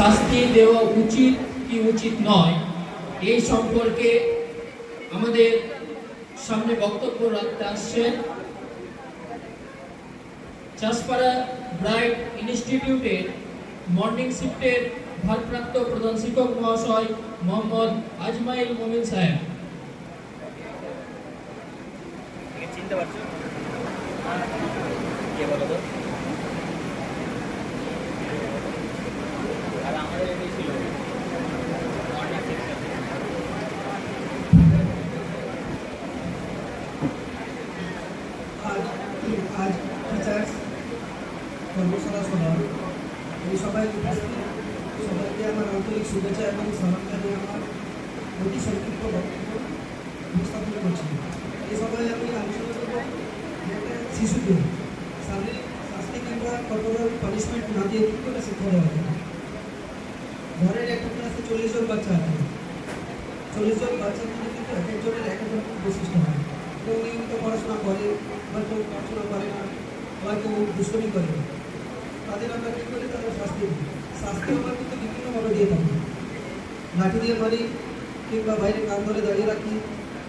শাস্তি দেওয়া উচিত কি উচিত নয় এই সম্পর্কে আমাদের সামনে বক্তব্য রাখতে আসছেন চাষপাড়া ব্রাইট ইনস্টিটিউটের মর্নিং শিফটের ভারপ্রাপ্ত প্রধান শিক্ষক মহাশয় মোহাম্মদ আজমাইল মোমিন সাহেব। চিনতে পারছো কে বলো তো? আর আমাদের এটাই ছিল মর্নিং সেকশন। আজ টিচার্স কর্মশালা সভা এই সবাই সবাইকে আমার আন্তরিক শুভেচ্ছা এবং সালাম জানিয়ে আমার অতি সংক্ষিপ্ত বক্তব্য উপস্থাপন করছি। এই সভায় আমি আলোচনা করব একটা শিশুকে শারীরিক শাস্তি কিংবা কঠোর পানিশমেন্ট না দিয়ে কী করে শিক্ষা দেওয়া যায়। ঘরের একটা ক্লাসে 40 জন বাচ্চা আছে, 40 জন বাচ্চার মধ্যে কিন্তু এক একজনের এক এক রকম বৈশিষ্ট্য হয়। কেউ নিয়মিত পড়াশোনা করে, বা কেউ পড়াশোনা করে না, বা কেউ দুষ্টমি করে। তাদের আমরা কী করি? তাদের শাস্তি দিই। শাস্তি আমরা কিন্তু বিভিন্নভাবে দিয়ে থাকি। লাঠি দিয়ে মারি, কিংবা বাইরে কান ধরে দাঁড়িয়ে রাখি,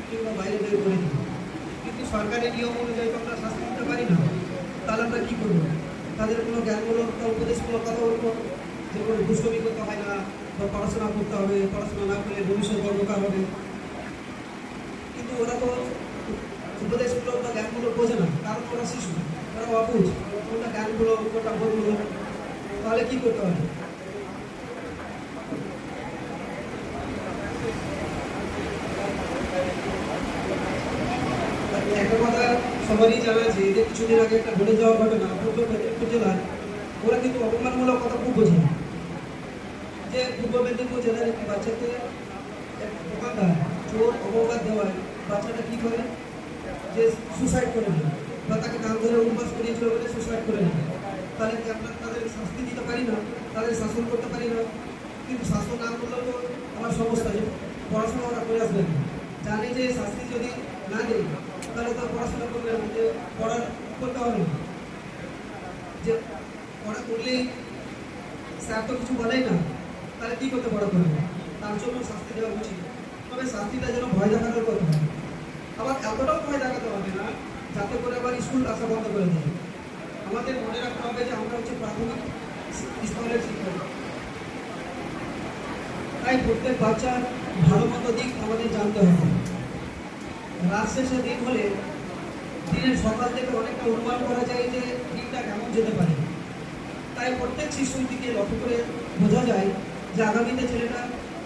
কিংবা বাইরে বের করে দিই। কিন্তু সরকারি নিয়ম অনুযায়ী তো আমরা শাস্তি দিতে পারি না। তাহলে আমরা কী করবো? তাদের কোনো জ্ঞানমূলক বা উপদেশমূলক কথা বলবো, যে কোনো দুষ্টমি করতে হয় না, বা পড়াশোনা করতে হবে, পড়াশোনা না করলে ভবিষ্যৎ অন্ধকার হবে। কিন্তু ওরা তো উপদেশমূলক বা জ্ঞানমূলক বোঝে না, কারণ ওরা শিশু, ওরা অবুঝ, কোনটা জ্ঞানমূলক কোনটা বোধমূলক। তাহলে কী করতে হবে? একটা কথা সবারই জানা আছে, যে কিছুদিন আগে একটা ঘটে যাওয়ার ঘটনা পূর্ব মেদিনীপুর জেলার। ওরা কিন্তু অপমানমূলক কথা খুব বোঝে না। যে পূর্ব মেদিনীপুর জেলার একটি বাচ্চাকে এক দোকানদার চোর অপবাদ দেওয়ায় বাচ্চাটা কী করে? যে সুসাইড করে নেয়, বা তাকে কান ধরে উন্মাস করিয়েছিল বলে সুসাইড করে নেয়। তাহলে কি আমরা তাদের শাস্তি দিতে পারি না? তাদের শাসন করতে পারি না? কিন্তু শাসন না করলেও তো আমার সমস্যা, যে পড়াশোনা ওরা করে আসবেন। জানে যে শাস্তি যদি না দেয় তাহলে তো পড়াশোনা করবে, যে পড়া করতে হবে না, যে পড়া করলেই স্যার তো কিছু বলেই না, তাহলে কী করতে পড়া করবে? তার জন্য শাস্তি দেওয়া উচিত। তবে শাস্তিটা যেন ভয় দেখানোর কথা হয়। আবার এতটাও ভয় দেখাতে হবে না যাতে করে আবার স্কুল আসা বন্ধ করে দেয়। আমাদের মনে রাখতে হবে যে আমরা হচ্ছে প্রাথমিক স্তরের শিক্ষক। তাই প্রত্যেক বাচ্চার ভালো মন্দ দিক আমাদের জানতে হবে। রাত শেষে দিন হলে দিনের সকাল থেকে অনেকটা অনুমান করা যায় যে দিনটা কেমন যেতে পারে। তাই প্রত্যেক শিশুর দিকে লক্ষ্য করে বোঝা যায় যে আগামীতে ছেলেটা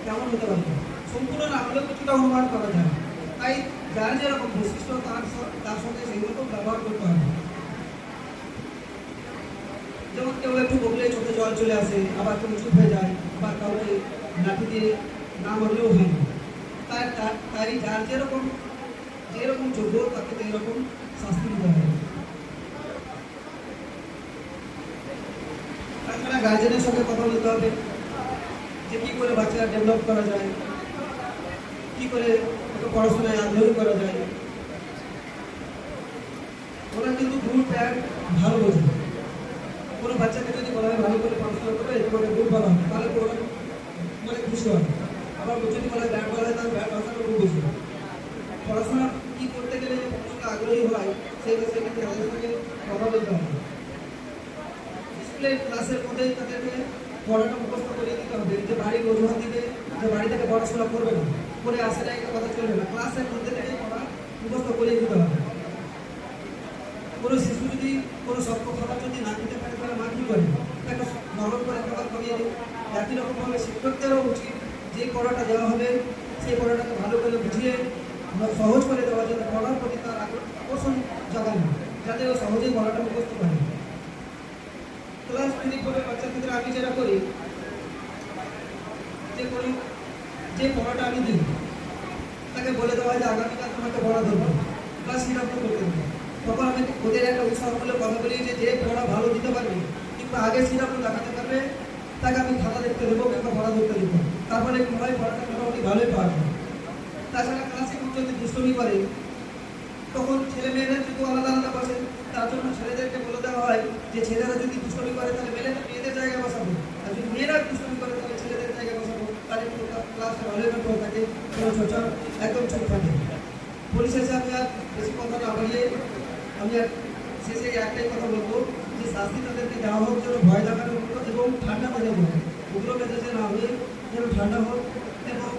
কেমন হতে পারে। সম্পূর্ণ না হলেও কিছুটা অনুমান করা যায়। তাই যার যেরকম বৈশিষ্ট্য তার সঙ্গে সেই রকম ব্যবহার করতে হবে। যেমন কেউ একটু বকলে চোখে জল চলে আসে, আবার কেউ চুপ হয়ে যায়, বা কাউকে লাঠি দিয়ে না মারলেও হয় না। তাই যার যেরকম যোগ্য তাকে এরকম শাস্তি দিতে হবে। তাছাড়া গার্জেনের সঙ্গে কথা বলতে হবে যে কী করে বাচ্চারা ডেভেলপ করা যায়, কী করে ওকে পড়াশোনায় আগ্রহী করা যায়। ওরা কিন্তু গুড ব্যাড ভালো বোঝে। কোনো বাচ্চাকে যদি বলা হয় ভালো করে পড়াশোনা করবে, তোমাকে গুড বলা হবে, তাহলে তো ওরা মানে খুশি হবে। আবার যদি বলা হয় ব্যাড বলা হয়, তাহলে ব্যাড ভাষাটা খুব বুঝবে। পড়াশোনা কী করতে গেলে যে পড়াশোনা আগ্রহী হয় সেক্ষেত্রে তাদের সঙ্গে কথা বলতে হবে। স্কুলের ক্লাসের মধ্যেই তাদেরকে পড়াটা মুখস্থ করিয়ে দিতে হবে। যে বাড়ির অজুহাত দিবে যে বাড়ি থেকে পড়াশোনা করবে না, করে আসে না, একটা কথা চলবে না। ক্লাসের মধ্যে থেকে পড়া মুখস্থ করিয়ে দিতে হবে। কোনো শিশু যদি কোনো শক্ত খাবার যদি না খেতে পারে তাহলে মা কী করে? তাকে নরম করে খাবার খাইয়ে দেয়। একই রকমভাবে শিক্ষকদেরও উচিত যে পড়াটা দেওয়া হবে সেই পড়াটাকে ভালো করে বুঝিয়ে সহজ করে দেওয়া, যাতে পড়ার প্রতি তার আকর্ষণ জাগানো, যাতে ও সহজেই পড়াটা মুখস্থ করে। ক্লাস ফিনিশ করে বাচ্চার ক্ষেত্রে আমি যেটা করি, যে পড়াটা আমি দিই তাকে বলে দেওয়া হয় যে আগামীকাল তোমাকে পড়া ধরবো, ক্লাস সিরাপ করতে হবে। তখন আমি ওদের একটা উৎসাহমূলক কথা বলি যে পড়া ভালো দিতে পারবে কিংবা আগে সিরাপ দেখাতে পারবে, তাকে আমি খাতা দেখতে দেবো কিংবা পড়া ধরতে দেবো। তারপরে কি হয়, পড়াটা মোটামুটি ভালোই পারবে। তাছাড়া ক্লাসে যদি দুষ্টমি করে তখন ছেলে মেয়েরা যদি আলাদা আলাদা বসে, তার জন্য ছেলেদেরকে বলে দেওয়া হয় যে ছেলেরা যদি দুষ্টমি করে তাহলে মেয়েদের জায়গায় বসাবো, আর যদি মেয়েরা দুষ্টমি করে অলেমেন্ট হয়ে থাকে, কোনো চর্চা একদম চুপ থাকে। পরিশেষে আমি আর বেশি কথা না বাড়িয়ে আমি আর শেষে একটাই কথা বলবো যে শাস্তি তাদেরকে দেওয়া হোক যেন ভয় দেখানো হোক এবং ঠান্ডা মেজাজ হোক, উগ্র মেজাজে না হয়ে যেন ঠান্ডা হোক এবং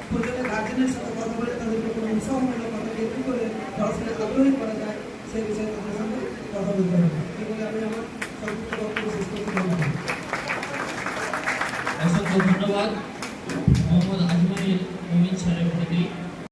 প্রয়োজনে গার্জেনের সাথে কথা বলে তাদেরকে কোনো উৎসাহমূলক কথা কী করে পড়াশোনায় আগ্রহী করা যায় সেই বিষয়ে তাদের সঙ্গে কথা বলতে হবে।